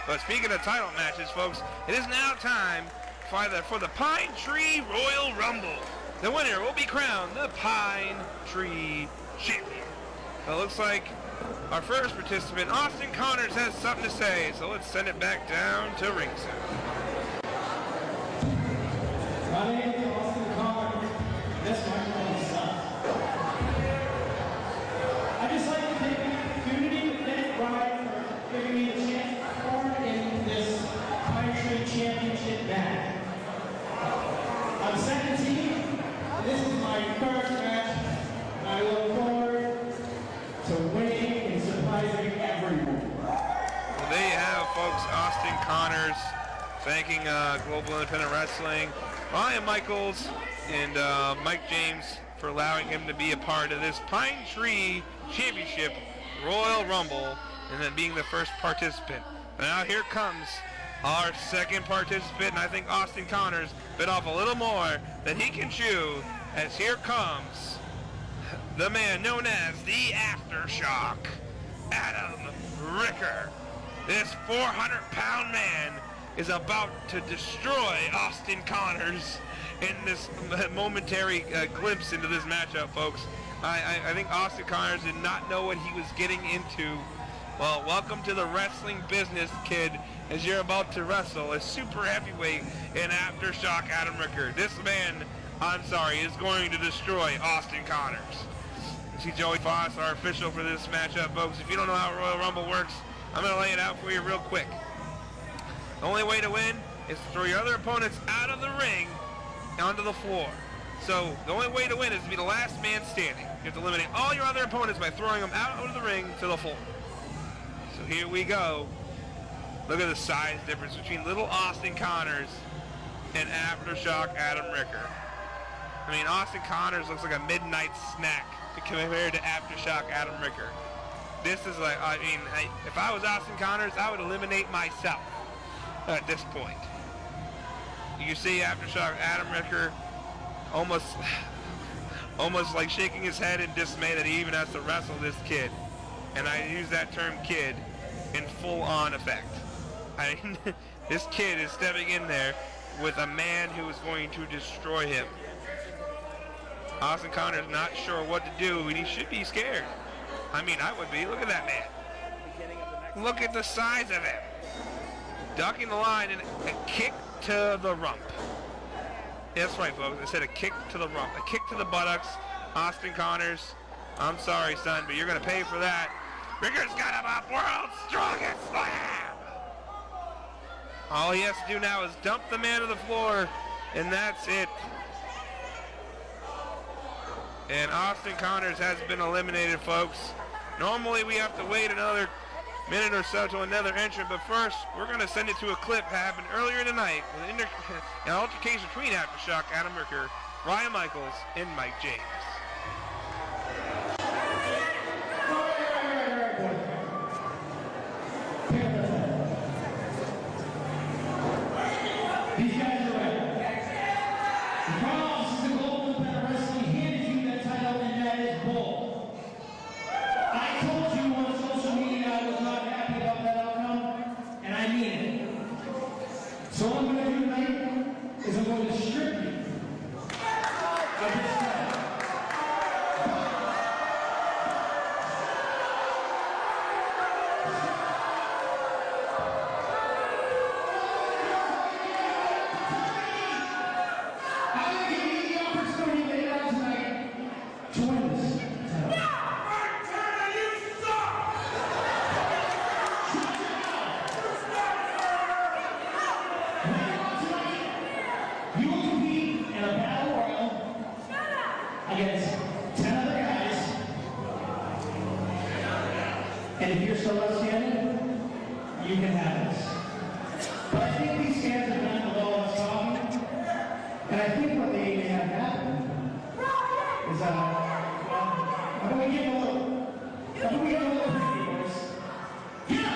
But speaking of title matches, folks, it is now time for the Pine Tree Royal Rumble. The winner will be crowned the Pine Tree Champion. So it looks like our first participant, Austin Connors, has something to say. So let's send it back down to ringside. My name is Austin Connors. That's my son. I'd just like to take the opportunity to thank Brian for giving me a chance to perform in this Pine Tree Championship match. I'm 17, and this is my first match, and I look forward to winning and surprising everyone. Well, there you have, folks, Austin Connors thanking Global Independent Wrestling, Ryan Michaels, and Mike James for allowing him to be a part of this Pine Tree Championship Royal Rumble and then being the first participant. Now here comes our second participant, and I think Austin Connors bit off a little more than he can chew, as here comes the man known as the Aftershock, Adam Ricker. This 400-pound man is about to destroy Austin Connors in this momentary glimpse into this matchup, folks. I think Austin Connors did not know what he was getting into. Well, welcome to the wrestling business, kid, as you're about to wrestle a super heavyweight in Aftershock Adam Ricker. This man, I'm sorry, is going to destroy Austin Connors. See Joey Foss, our official for this matchup, folks. If you don't know how Royal Rumble works, I'm going to lay it out for you real quick. The only way to win is to throw your other opponents out of the ring onto the floor. So the only way to win is to be the last man standing. You have to eliminate all your other opponents by throwing them out of the ring to the floor. So here we go. Look at the size difference between little Austin Connors and Aftershock Adam Ricker. I mean, Austin Connors looks like a midnight snack compared to Aftershock Adam Ricker. This is like, I mean, if I was Austin Connors, I would eliminate myself at this point. You see Aftershock Adam Ricker almost like shaking his head in dismay that he even has to wrestle this kid. And I use that term kid in full-on effect. I mean, this kid is stepping in there with a man who is going to destroy him. Austin Connors not sure what to do, and he should be scared. I mean, I would be. Look at that man. Look at the size of him. Ducking the line and a kick to the rump. That's right, folks. I said a kick to the rump. A kick to the buttocks. Austin Connors, I'm sorry, son, but you're going to pay for that. Ricker's got him up. World's strongest slam. All he has to do now is dump the man to the floor, and that's it. And Austin Connors has been eliminated, folks. Normally we have to wait another minute or so to another entrant, but first we're going to send it to a clip that happened earlier in the night with an altercation between Aftershock Adam Ricker, Ryan Michaels, and Mike James. These guys are ready. The front office of the Global Independent Wrestling handed you that title, and that is bull. I told you on social media I was not happy about that outcome, and I mean it. So what I'm going to do tonight is I'm going to strip you of this title. Against 10 other guys, and if you're still left-handed, you can have this. But I think these fans have done the low us talking, and I think what they may have happened is, how do we get a little preview, boys? Yeah!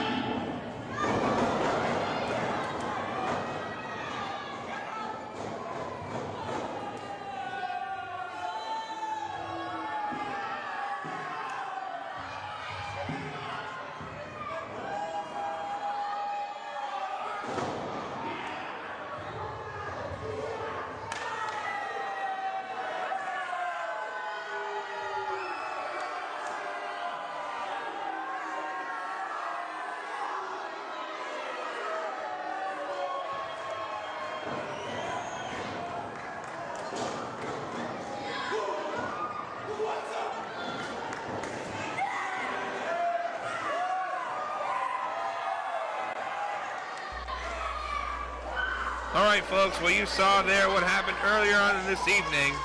All right, folks, well, you saw there what happened earlier on in this evening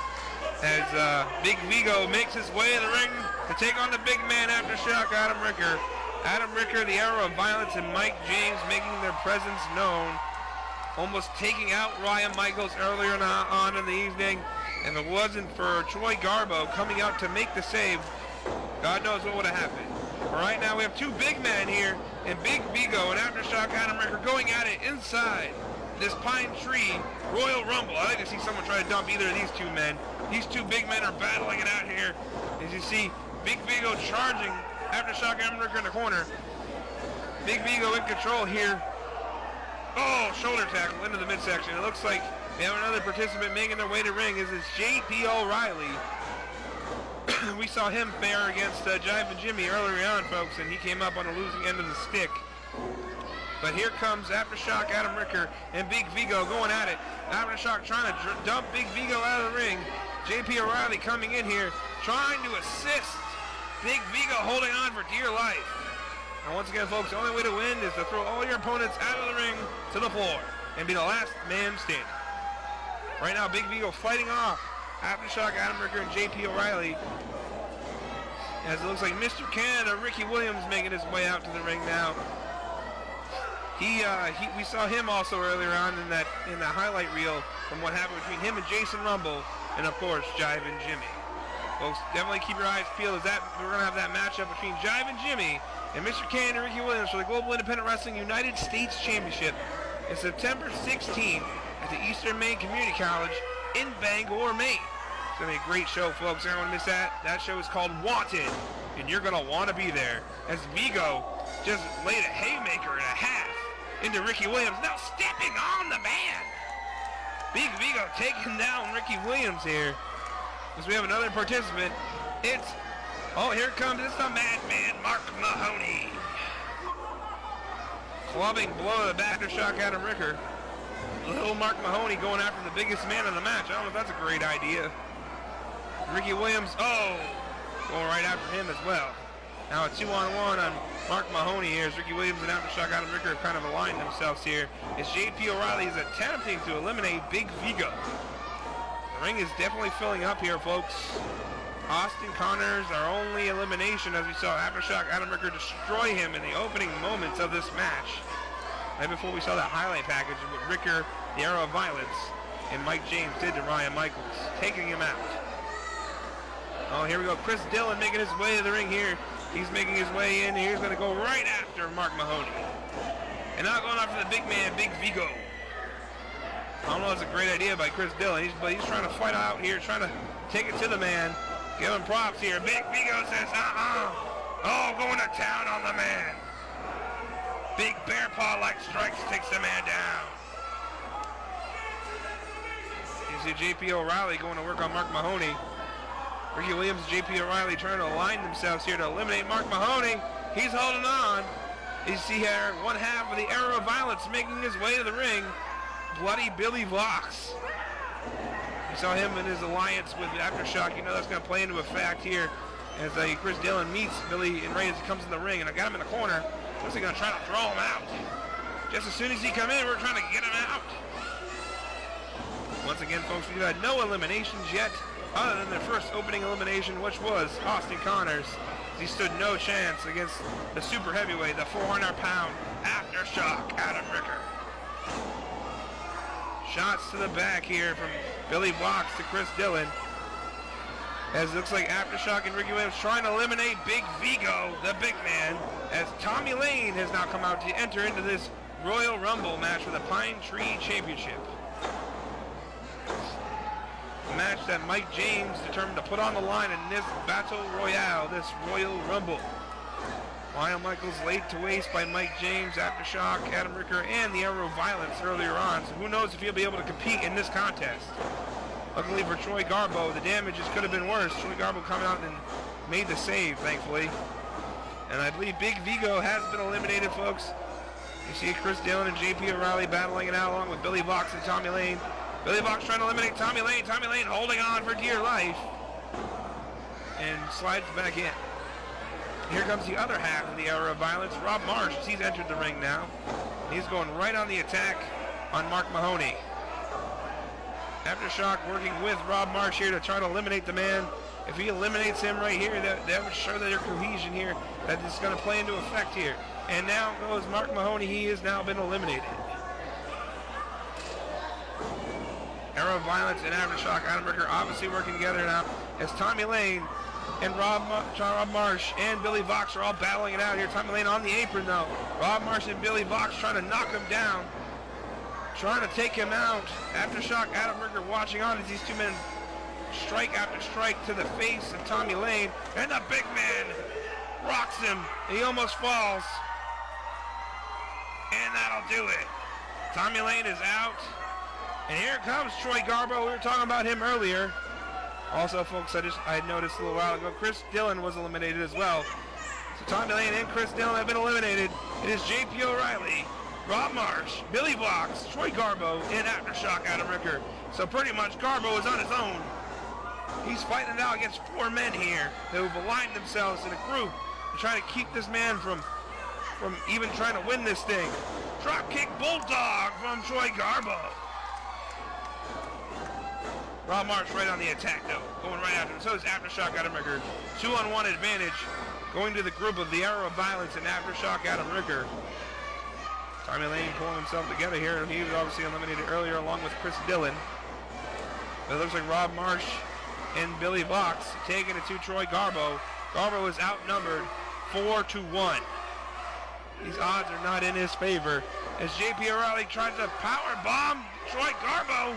as Big Vigo makes his way to the ring to take on the big man Aftershock, Adam Ricker. Adam Ricker, the Arrow of Violence, and Mike James making their presence known, almost taking out Ryan Michaels earlier on in the evening. And if it wasn't for Troy Garbo coming out to make the save, God knows what would have happened. But right now we have two big men here, and Big Vigo and Aftershock Adam Ricker going at it inside this Pine Tree Royal Rumble. I'd like to see someone try to dump either of these two men. These two big men are battling it out here. As you see, Big Vigo charging Aftershock Adam Ricker in the corner. Big Vigo in control here. Oh, shoulder tackle into the midsection. It looks like we have another participant making their way to ring. This is J.P. O'Reilly. We saw him fare against Jive and Jimmy earlier on, folks, and he came up on the losing end of the stick. But here comes Aftershock Adam Ricker and Big Vigo going at it. Aftershock trying to dump Big Vigo out of the ring. J.P. O'Reilly coming in here, trying to assist Big Vigo, holding on for dear life. And once again, folks, the only way to win is to throw all your opponents out of the ring to the floor and be the last man standing. Right now, Big Vigo fighting off Aftershock Adam Ricker and J.P. O'Reilly. As it looks like Mr. Canada, Ricky Williams, making his way out to the ring now. We saw him also earlier on in the highlight reel from what happened between him and Jason Rumble, and of course Jive and Jimmy. Folks, definitely keep your eyes peeled as we're gonna have that matchup between Jive and Jimmy and Mr. Kane and Ricky Williams for the Global Independent Wrestling United States Championship in September 16th at the Eastern Maine Community College in Bangor, Maine. It's gonna be a great show, folks. You're not gonna miss that. That show is called Wanted, and you're gonna want to be there as Vigo just laid a haymaker and a half into Ricky Williams, now stepping on the man. Big Vigo taking down Ricky Williams here. As we have another participant, here comes, it's the madman, Mark Mahoney. Clubbing blow to the back of Aftershock Adam Ricker. Little Mark Mahoney going after the biggest man in the match. I don't know if that's a great idea. Ricky Williams, going right after him as well. Now a 2-on-1 on Mark Mahoney here as Ricky Williams and Aftershock Adam Ricker have kind of aligned themselves here as J.P. O'Reilly is attempting to eliminate Big Vigo. The ring is definitely filling up here, folks. Austin Connors, our only elimination, as we saw Aftershock Adam Ricker destroy him in the opening moments of this match. Right before we saw that highlight package with Ricker, the Arrow of Violence, and Mike James did to Ryan Michaels, taking him out. Oh, here we go. Chris Dillon making his way to the ring here. He's making his way in. He's going to go right after Mark Mahoney. And now going after the big man, Big Vigo. I don't know if it's a great idea by Chris Dillon, but he's trying to fight out here, trying to take it to the man. Give him props here. Big Vigo says, Oh, going to town on the man. Big bear paw-like strikes takes the man down. You see J.P. O'Reilly going to work on Mark Mahoney. Ricky Williams and J.P. O'Reilly trying to align themselves here to eliminate Mark Mahoney. He's holding on. You see here, one half of the Arrow of Violence making his way to the ring. Bloody Billy Vox. You saw him in his alliance with Aftershock. You know that's going to play into effect here as Chris Dillon meets Billy and Ray as he comes in the ring. And I got him in the corner. Looks like going to try to throw him out. Just as soon as he come in, we're trying to get him out. Once again, folks, we've had no eliminations yet, other than their first opening elimination, which was Austin Connors. He stood no chance against the super heavyweight, the 400-pound Aftershock Adam Ricker. Shots to the back here from Billy Vox to Chris Dillon. As it looks like Aftershock and Ricky Williams trying to eliminate Big Vigo, the big man, as Tommy Lane has now come out to enter into this Royal Rumble match for the Pine Tree Championship. A match that Mike James determined to put on the line in this Battle Royale, this Royal Rumble. Ryan Michaels laid to waste by Mike James, Aftershock, Adam Ricker, and the Arrow of Violence earlier on. So who knows if he'll be able to compete in this contest. Luckily for Troy Garbo, the damages could have been worse. Troy Garbo coming out and made the save, thankfully. And I believe Big Vigo has been eliminated, folks. You see Chris Dillon and JP O'Reilly battling it out along with Billy Vox and Tommy Lane. Billy Vox trying to eliminate Tommy Lane. Tommy Lane holding on for dear life. And slides back in. Here comes the other half of the Era of Violence. Rob Marsh, he's entered the ring now. He's going right on the attack on Mark Mahoney. Aftershock working with Rob Marsh here to try to eliminate the man. If he eliminates him right here, that would show their cohesion here, that is going to play into effect here. And now goes Mark Mahoney. He has now been eliminated. Era of Violence and Aftershock, Adam Ricker obviously working together now as Tommy Lane and Rob Marsh and Billy Vox are all battling it out here. Tommy Lane on the apron though. Rob Marsh and Billy Vox trying to knock him down, trying to take him out. Aftershock, Adam Ricker watching on as these two men strike after strike to the face of Tommy Lane, and the big man rocks him. He almost falls, and that'll do it. Tommy Lane is out, and here comes Troy Garbo. We were talking about him earlier. Also, folks, I noticed a little while ago, Chris Dillon was eliminated as well. So Tommy Lane and Chris Dillon have been eliminated. It is JP O'Reilly, Rob Marsh, Billy Vox, Troy Garbo, and Aftershock, Adam Ricker. So pretty much Garbo is on his own. He's fighting now against four men here who've aligned themselves in a group to try to keep this man from even trying to win this thing. Dropkick Bulldog from Troy Garbo. Rob Marsh right on the attack though, going right after him. So is Aftershock, Adam Ricker. 2-on-1 advantage going to the group of the Arrow of Violence and Aftershock, Adam Ricker. Tommy Lane pulling himself together here. He was obviously eliminated earlier along with Chris Dillon. But it looks like Rob Marsh and Billy Vox taking it to Troy Garbo. Garbo is outnumbered 4-1. These odds are not in his favor as JP O'Reilly tries to power bomb Troy Garbo.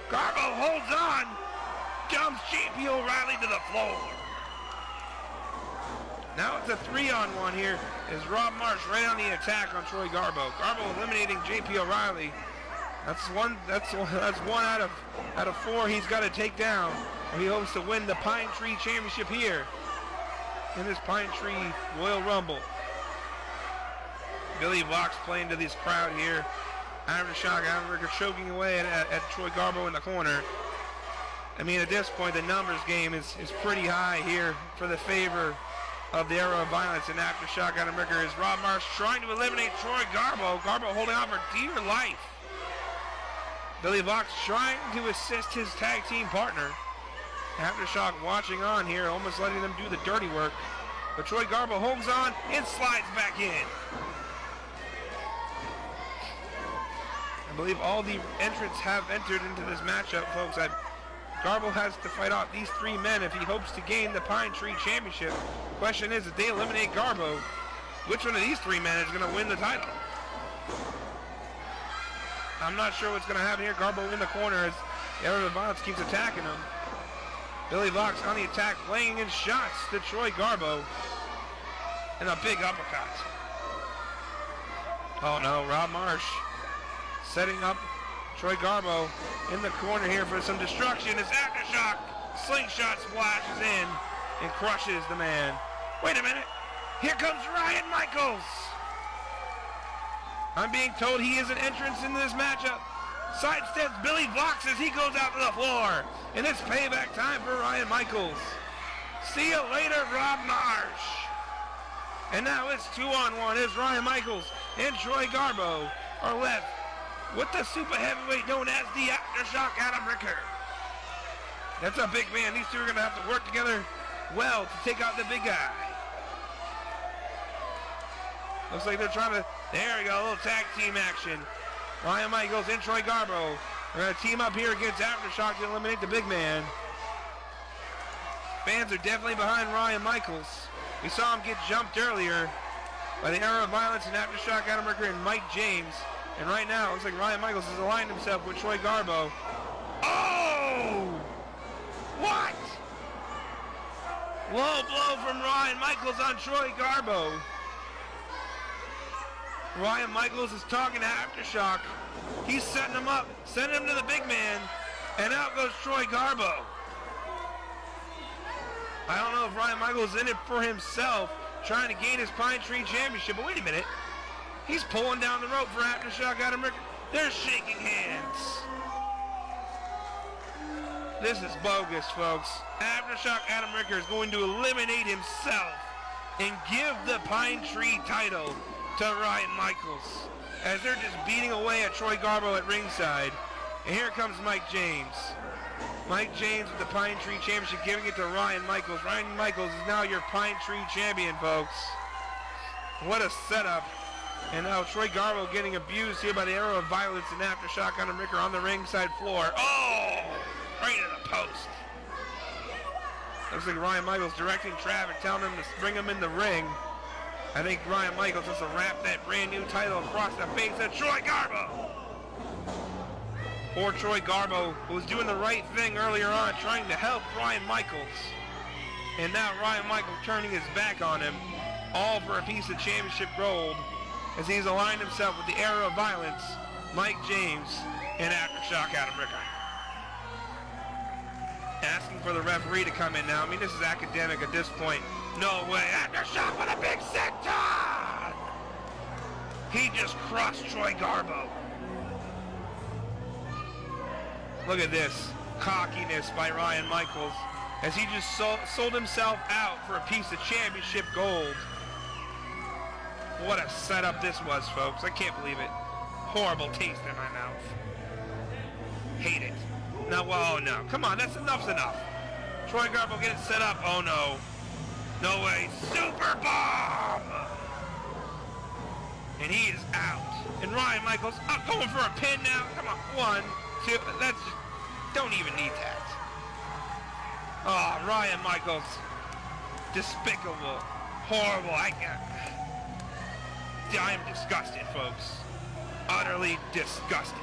Garbo holds on, dumps JP O'Reilly to the floor. Now it's a 3-on-1 here as Rob Marsh right on the attack on Troy Garbo. Garbo eliminating JP O'Reilly. That's one out of four he's got to take down. He hopes to win the Pine Tree Championship here in this Pine Tree Royal Rumble. Billy Vox playing to this crowd here. Aftershock, Adam Ricker choking away at Troy Garbo in the corner. I mean, at this point, the numbers game is pretty high here for the favor of the Era of Violence and Aftershock, Adam Ricker. Is Rob Marsh trying to eliminate Troy Garbo. Garbo holding on for dear life. Billy Vox trying to assist his tag team partner. Aftershock watching on here, almost letting them do the dirty work. But Troy Garbo holds on and slides back in. I believe all the entrants have entered into this matchup, folks. Garbo has to fight off these three men if he hopes to gain the Pine Tree Championship. Question is, if they eliminate Garbo, which one of these three men is going to win the title? I'm not sure what's going to happen here. Garbo in the corner as Era of Violence keeps attacking him. Billy Vox on the attack, laying in shots to Troy Garbo. And a big uppercut. Oh no, Rob Marsh setting up Troy Garbo in the corner here for some destruction as Aftershock slingshot splashes in and crushes the man. Wait a minute. Here comes Ryan Michaels. I'm being told he is an entrance into this matchup. Sidesteps Billy Vox as he goes out to the floor. And it's payback time for Ryan Michaels. See you later, Rob Marsh. And now it's 2-on-1 as Ryan Michaels and Troy Garbo are left with the super heavyweight known as the Aftershock, Adam Ricker. That's a big man. These two are going to have to work together well to take out the big guy. Looks like they're trying to, there we go, a little tag team action. Ryan Michaels and Troy Garbo are going to team up here against Aftershock to eliminate the big man. Fans are definitely behind Ryan Michaels. We saw him get jumped earlier by the Era of Violence and Aftershock, Adam Ricker and Mike James. And right now, it looks like Ryan Michaels has aligned himself with Troy Garbo. Oh! What? Low blow from Ryan Michaels on Troy Garbo. Ryan Michaels is talking to Aftershock. He's setting him up, sending him to the big man, and out goes Troy Garbo. I don't know if Ryan Michaels is in it for himself, trying to gain his Pine Tree Championship, but wait a minute. He's pulling down the rope for Aftershock Adam Ricker. They're shaking hands. This is bogus, folks. Aftershock Adam Ricker is going to eliminate himself and give the Pine Tree title to Ryan Michaels as they're just beating away at Troy Garbo at ringside. And here comes Mike James. Mike James with the Pine Tree Championship, giving it to Ryan Michaels. Ryan Michaels is now your Pine Tree Champion, folks. What a setup. And now Troy Garbo getting abused here by the arrow of violence and Aftershock Adam Ricker on the ringside floor. Oh! Right in the post. Looks like Ryan Michaels directing traffic, telling him to bring him in the ring. I think Ryan Michaels wants to wrap that brand new title across the face of Troy Garbo. Poor Troy Garbo, who was doing the right thing earlier on, trying to help Ryan Michaels. And now Ryan Michaels turning his back on him, all for a piece of championship gold, as he's aligned himself with the era of violence, Mike James, and Aftershock Adam Ricker. Asking for the referee to come in now. I mean, this is academic at this point. No way. Aftershock with a big senton! He just crushed Troy Garbo. Look at this cockiness by Ryan Michaels as he just sold himself out for a piece of championship gold. What a setup this was, folks. I can't believe it. Horrible taste in my mouth. Hate it. Now, well, oh no. Come on, enough's enough. Troy Garbo getting set up. Oh no. No way. Super bomb! And he is out. And Ryan Michaels going for a pin now. Come on. 1, 2. That's just, don't even need that. Oh, Ryan Michaels. Despicable. Horrible. I am disgusted, folks. Utterly disgusted.